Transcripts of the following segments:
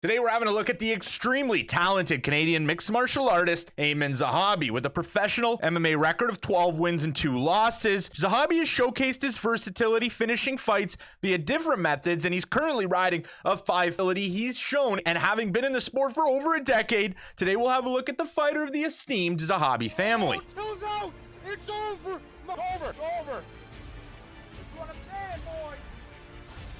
Today we're having a look at the extremely talented Canadian mixed martial artist Aiemann Zahabi. With a professional MMA record of 12 wins and 2 losses, Zahabi has showcased his versatility finishing fights via different methods, and he's currently riding a 5 ability he's shown, and having been in the sport for over a decade, today we'll have a look at the fighter of the esteemed Zahabi family. Till's out! It's over! It's over! It's over! That's what I'm saying, boy!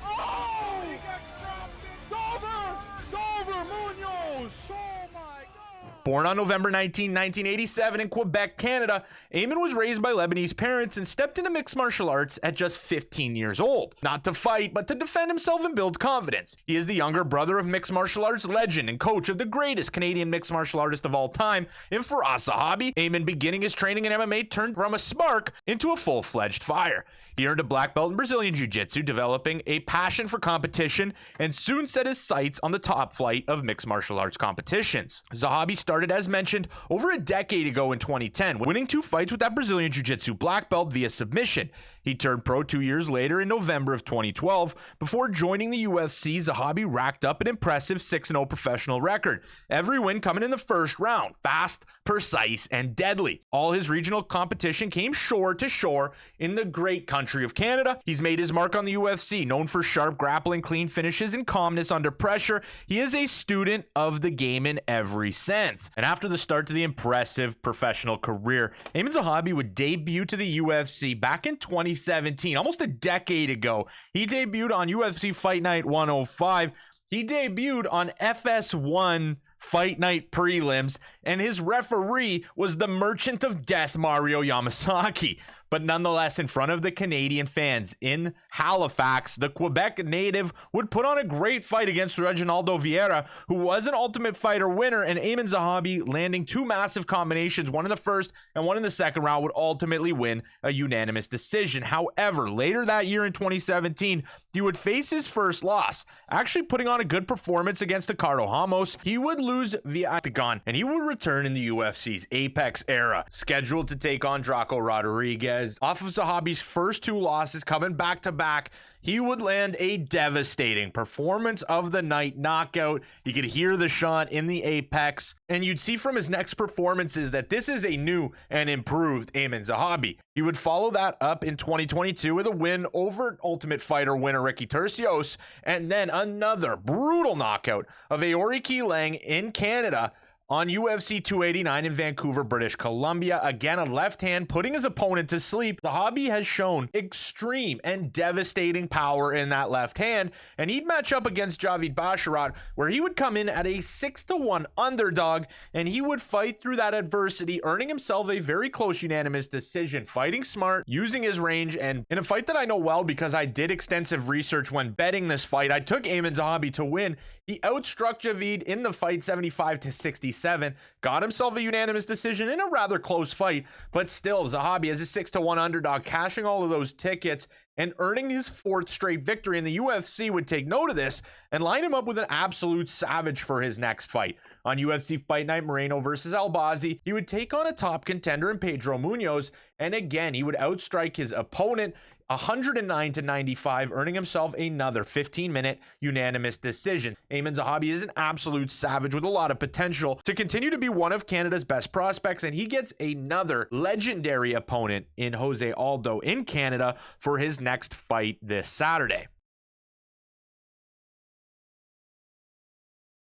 Oh! He got dropped! It's over! It's over! Munoz! Oh my God! Born on November 19, 1987 in Quebec, Canada, Aiemann was raised by Lebanese parents and stepped into mixed martial arts at just 15 years old. Not to fight, but to defend himself and build confidence. He is the younger brother of mixed martial arts legend and coach of the greatest Canadian mixed martial artist of all time, in Firas Zahabi. Aiemann, beginning his training in MMA, turned from a spark into a full-fledged fire. He earned a black belt in Brazilian Jiu-Jitsu, developing a passion for competition, and soon set his sights on the top flight of mixed martial arts competitions. Zahabi started, as mentioned, over a decade ago in 2010, winning 2 fights with that Brazilian Jiu-Jitsu black belt via submission. He turned pro 2 years later in November of 2012. Before joining the UFC, Zahabi racked up an impressive 6-0 professional record. Every win coming in the first round, fast, precise, and deadly. All his regional competition came shore to shore in the great country of Canada. He's made his mark on the UFC, known for sharp grappling, clean finishes, and calmness under pressure. He is a student of the game in every sense. And after the start to the impressive professional career, Aiemann Zahabi would debut to the UFC back in 2017, almost a decade ago. He debuted on UFC Fight Night 105. He debuted on FS1 Fight Night prelims, and his referee was the Merchant of Death, Mario Yamasaki. But nonetheless, in front of the Canadian fans in Halifax, the Quebec native would put on a great fight against Reginaldo Vieira, who was an Ultimate Fighter winner, and Aiemann Zahabi, landing 2 massive combinations, one in the first and one in the second round, would ultimately win a unanimous decision. However, later that year in 2017, he would face his first loss, actually putting on a good performance against Ricardo Ramos. He would lose via octagon, and he would return in the UFC's Apex era, scheduled to take on Draco Rodriguez. Off of Zahabi's first 2 losses coming back to back, he would land a devastating performance of the night knockout. You could hear the shot in the Apex, and you'd see from his next performances that this is a new and improved Aiemann Zahabi. He would follow that up in 2022 with a win over Ultimate Fighter winner Ricky Turcios, and then another brutal knockout of Aori Kilang in Canada on UFC 289 in Vancouver, British Columbia. Again, a left hand putting his opponent to sleep. Zahabi has shown extreme and devastating power in that left hand, and he'd match up against Javid Basharat, where he would come in at a 6-1 underdog, and he would fight through that adversity, earning himself a very close unanimous decision, fighting smart, using his range, and in a fight that I know well because I did extensive research when betting this fight, I took Aiemann Zahabi to win. He outstruck Javid in the fight 75-67, got himself a unanimous decision in a rather close fight, but still Zahabi as a 6-1 underdog, cashing all of those tickets and earning his 4th straight victory. And the UFC would take note of this and line him up with an absolute savage for his next fight. On UFC Fight Night Moreno versus Albazi, he would take on a top contender in Pedro Munoz, and again he would outstrike his opponent 109-95, earning himself another 15-minute unanimous decision. Aiemann Zahabi is an absolute savage with a lot of potential to continue to be one of Canada's best prospects, and he gets another legendary opponent in Jose Aldo in Canada for his next fight this Saturday.